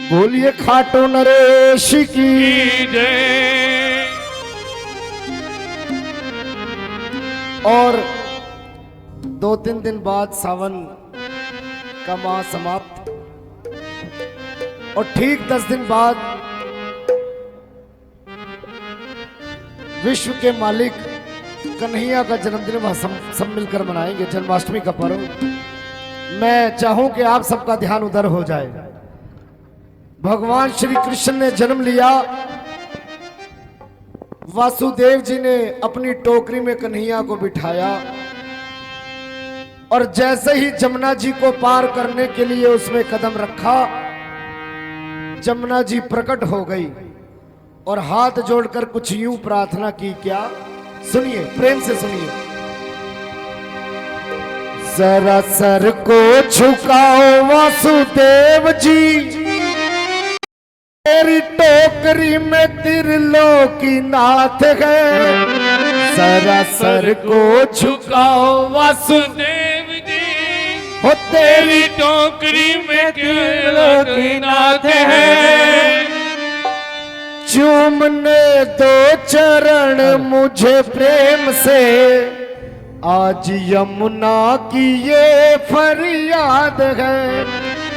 बोलिए खाटू नरेश की जय। और 2-3 दिन बाद सावन का माह समाप्त और ठीक 10 दिन बाद विश्व के मालिक कन्हैया का जन्मदिन वह सब मिलकर मनाएंगे, जन्माष्टमी का पर्व। मैं चाहूं कि आप सबका ध्यान उधर हो जाए। भगवान श्री कृष्ण ने जन्म लिया, वासुदेव जी ने अपनी टोकरी में कन्हैया को बिठाया और जैसे ही जमुना जी को पार करने के लिए उसमें कदम रखा, जमुना जी प्रकट हो गई और हाथ जोड़कर कुछ यूं प्रार्थना की। क्या? सुनिए, प्रेम से सुनिए। जरा सर को झुकाओ वासुदेव जी, तेरी टोकरी में त्रिलोकी नाथ है। जरा सर को झुकाओ वासुदेव जी, हो तेरी टोकरी में त्रिलोकी नाथ है। चूमने दो चरण मुझे प्रेम से, आज यमुना की ये फरियाद है।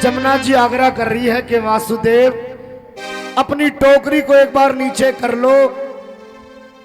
जमुना जी आग्रह कर रही है कि वासुदेव अपनी टोकरी को एक बार नीचे कर लो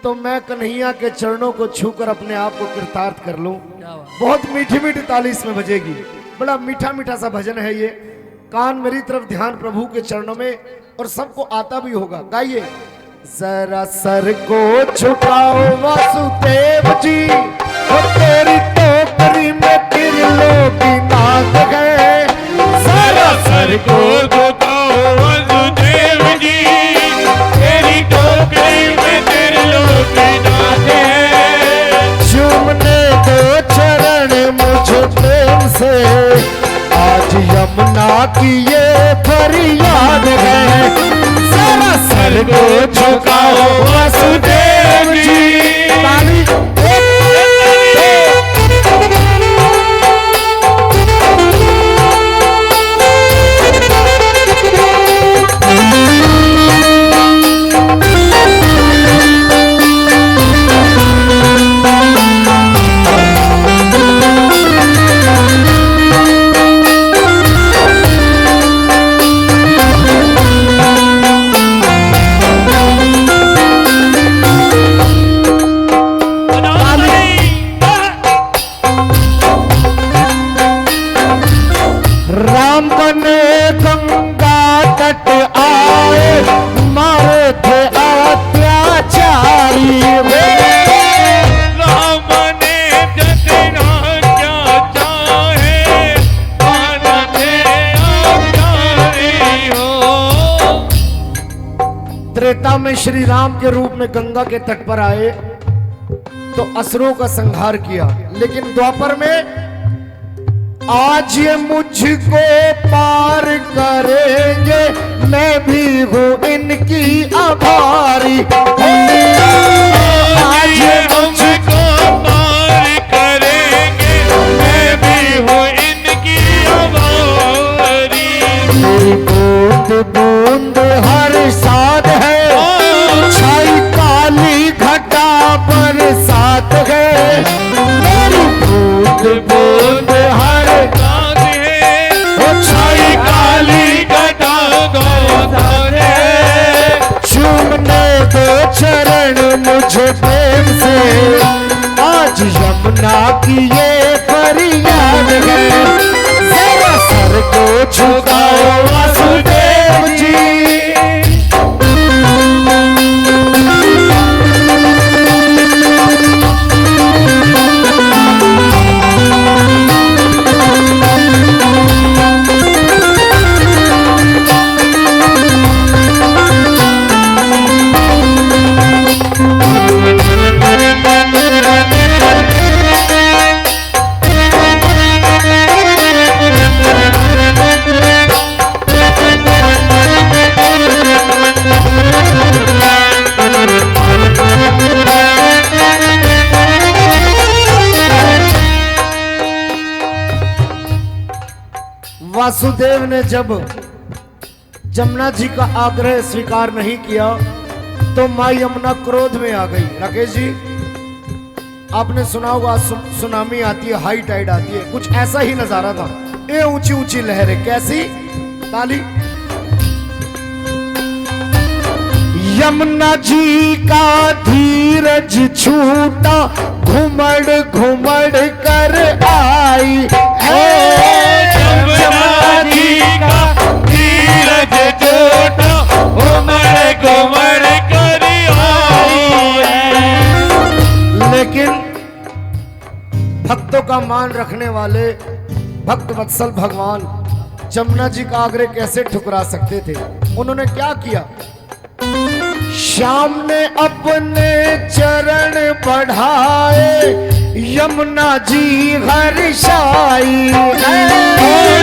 तो मैं कन्हैया के चरणों को छूकर अपने आप को कृतार्थ कर लूं। बहुत मीठी मीठी ताली इसमें बजेगी, बड़ा मीठा मीठा सा भजन है ये। कान मेरी तरफ, ध्यान प्रभु के चरणों में, और सबको आता भी होगा। गाइए। जरा सर को झुकाओ वासुदेव जी, और तेरी टोकरी में त्रिलोकी नाथ है। जरा सर को झुकाओ वासुदेव जी, तेरी टोकरी में त्रिलोकी नाथ है। चूमने दो चरण मुझे प्रेम से, आज यमुना की ये फरियाद है। जरा सर को झुकाओ वासुदेव जी। ताली। राम बने गंगा तट आए, मारे थे अत्याचारी। राम ने जतना क्या चाहे, माना थे अत्याचारी हो। त्रेता में श्री राम के रूप में गंगा के तट पर आए तो असुरों का संहार किया, लेकिन द्वापर में आज ये मुझको पार करेंगे, मैं भी हूँ इनकी आभारी। आज ये मुझको पार करेंगे, मैं भी हूँ इनकी आभारी। मेरी बूंद बूंद हर साथ है, छाई काली घटा बरसात है। मेरी बूंद बूंद हर साथ है, छाई काली घटा गौर है। चूमने दो चरण मुझे प्रेम से, आज यमुना की ये फरियाद है। जरा सर को झुकाओ वासुदेव जी। वासुदेव ने जब जमुना जी का आग्रह स्वीकार नहीं किया तो माँ यमुना क्रोध में आ गई। राकेश जी आपने सुना होगा सुनामी आती है, हाई टाइड आती है, कुछ ऐसा ही नजारा था। ये ऊंची ऊंची लहरें, कैसी ताली। यमुना जी का धीरज छूटा, घुमड़ घुमड़ कर आई है। जमुना जी का धीरज छूटा, घुमड़ घुमड़ कर आई है। लेकिन भक्तों का मान रखने वाले भक्त वत्सल भगवान जमुना जी का आग्रह कैसे ठुकरा सकते थे। उन्होंने क्या किया, श्याम ने अपने चरण बढ़ाए, यमुना जी हर्षाई है।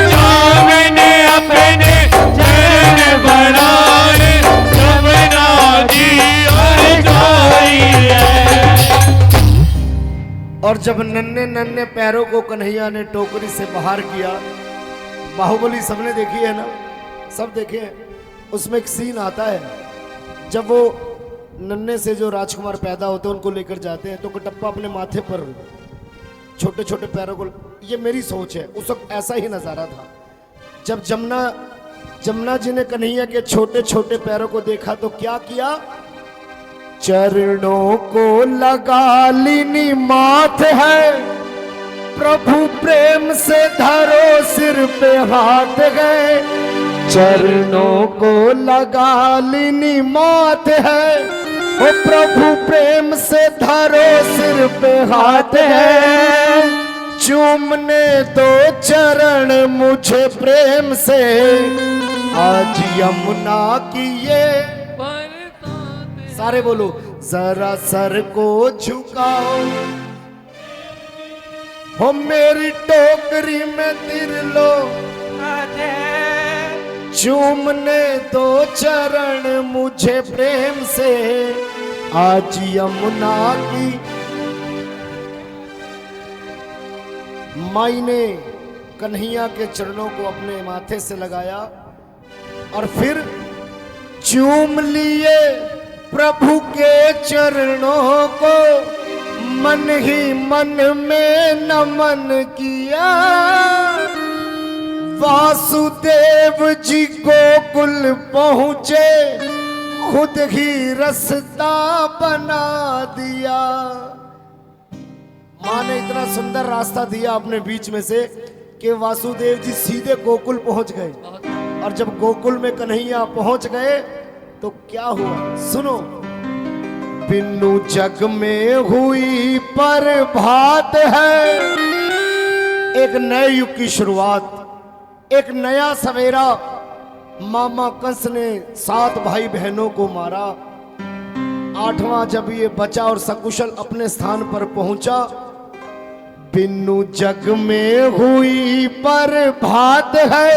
श्याम ने अपने चरण बढ़ाए, यमुना जी हर्षाई है। और जब नन्हे नन्हे पैरों को कन्हैया ने टोकरी से बाहर किया, बाहुबली सबने देखी है ना, सब देखे हैं। उसमें एक सीन आता है जब वो नन्हे से जो राजकुमार पैदा होते हैं उनको लेकर जाते हैं तो कटप्पा अपने माथे पर छोटे छोटे पैरों को, ये मेरी सोच है, उस वक्त ऐसा ही नजारा था। जब जमुना जी ने कन्हैया के छोटे छोटे पैरों को देखा तो क्या किया, चरणों को लगा लीनी माथ है, प्रभु प्रेम से धरो सिर पे हाथ है। चरणों को लगा लीनी माथ है, वो प्रभु प्रेम से धरो सिर पे हाथ है। चूमने दो चरण मुझे प्रेम से, आज यमुना की ये, सारे बोलो, जरा सर को झुकाओ, हो मेरी टोकरी में तिर लो, चूमने दो चरण मुझे प्रेम से, आज यमुना की। माई ने कन्हैया के चरणों को अपने माथे से लगाया और फिर चूम लिए प्रभु के चरणों को, मन ही मन में नमन किया। वासुदेव जी गोकुल पहुंचे, खुद ही रास्ता बना दिया। माँ ने इतना सुंदर रास्ता दिया अपने बीच में से कि वासुदेव जी सीधे गोकुल पहुंच गए। और जब गोकुल में कन्हैया पहुंच गए तो क्या हुआ, सुनो। बिन्नू जग में हुई पर भात है, एक नए युग की शुरुआत, एक नया सवेरा। मामा कंस ने 7 भाई बहनों को मारा। 8वां जब ये बचा और सकुशल अपने स्थान पर पहुंचा, बिन्नू जग में हुई पर भात है,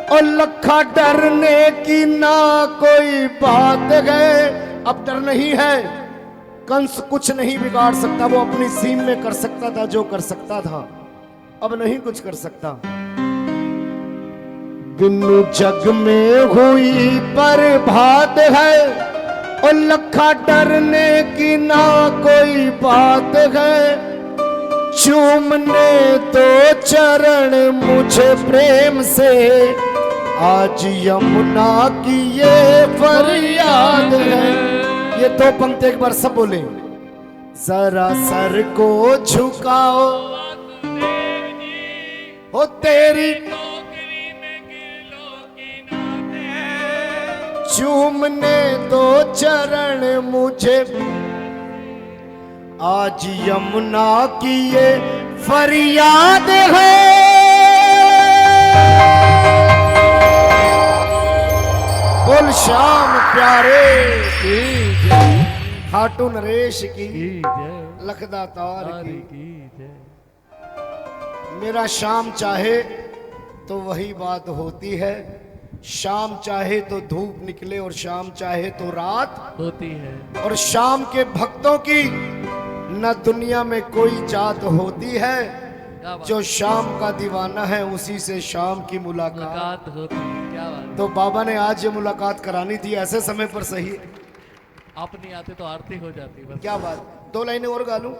और लखा डरने की ना कोई बात है। अब डर नहीं है, कंस कुछ नहीं बिगाड़ सकता, वो अपनी सीम में कर सकता था जो कर सकता था, अब नहीं कुछ कर सकता। बिन्नू जग में हुई पर भात है, और लखा डरने की ना कोई बात है। चूमने दो चरण मुझे प्रेम से, आज यमुना की ये फरियाद है। ये 2 पंक्ति एक बार सब बोले, जरा सर को झुकाओ, हो तेरी चूमने दो चरण मुझे, आज यमुना की ये फरियाद है। बोल श्याम प्यारे खाटू नरेश की, लखदातार की। मेरा श्याम चाहे तो वही बात होती है, शाम चाहे तो धूप निकले और शाम चाहे तो रात होती है। और शाम के भक्तों की न दुनिया में कोई जात होती है, क्या बात जो शाम का दीवाना है उसी से शाम की मुलाकात। मुलाकात होती है, क्या बात तो बाबा ने आज ये मुलाकात करानी थी ऐसे समय पर सही। आप नहीं आते तो आरती हो जाती बस। क्या बात, 2 लाइनें और गा लूं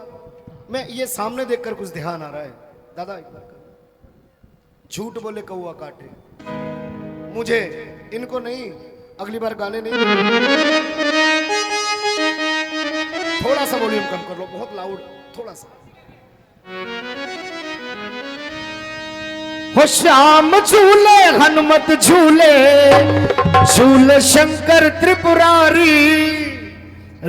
मैं। ये सामने देखकर कुछ ध्यान आ रहा है दादा, एक बार कर। झूठ बोले कौआ काटे, मुझे इनको नहीं, अगली बार गाने नहीं। थोड़ा सा वॉल्यूम कम कर लो, बहुत लाउड, थोड़ा सा। हो श्याम झूले हनुमत झूले, झूले शंकर त्रिपुरारी,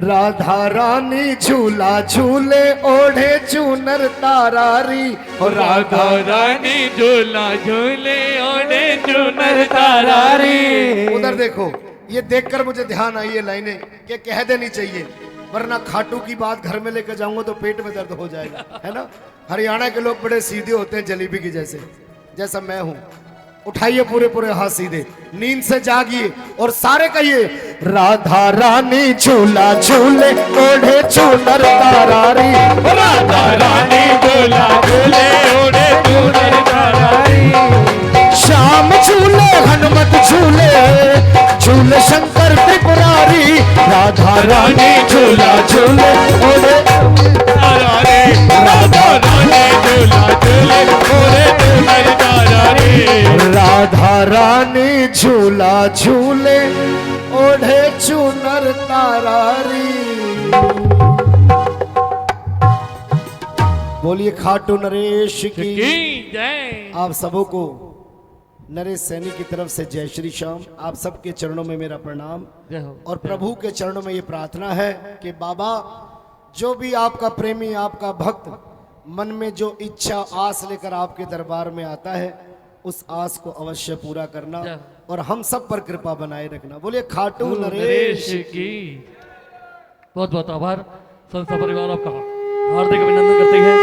राधा रानी झूला झूले ओढ़े चूनर तारारी। और राधा रानी झूला झूले ओढ़े चुनर तारारी। उधर देखो, ये देखकर मुझे ध्यान आई ये लाइनें कि कह देनी चाहिए, वरना खाटू की बात घर में लेकर जाऊंगा तो पेट में दर्द हो जाएगा, है ना। हरियाणा के लोग बड़े सीधे होते हैं जलेबी की जैसे, जैसा मैं हूं। उठाइए पूरे पूरे हाथ सीधे, नींद से जागिए और सारे कहिए, राधा रानी झूला झूले ओढ़े चूनर तारारी। राधा रानी झूला झूले ओढ़े चुनर तारारी। श्याम झूले हनुमत झूले, झूले शंकर त्रिपुरारी, राधा रानी झूला झूले ओढ़े तारारी। राधा रानी झूला झूले ओढ़े चुनर तारारी। राधा रानी झूला झूले ओढ़े चूनर तारारी। बोलिए खाटू नरेश की जय। आप सबों को नरेश सैनी की तरफ से जय श्री श्याम। आप सबके चरणों में मेरा प्रणाम जय हो। और प्रभु के चरणों में ये प्रार्थना है कि बाबा, जो भी आपका प्रेमी, आपका भक्त मन में जो इच्छा आस लेकर आपके दरबार में आता है, उस आस को अवश्य पूरा करना और हम सब पर कृपा बनाए रखना। बोलिए खाटू नरेश की बहुत बहुत आभार। संस्था परिवार आपका हार्दिक अभिनंदन करते हैं।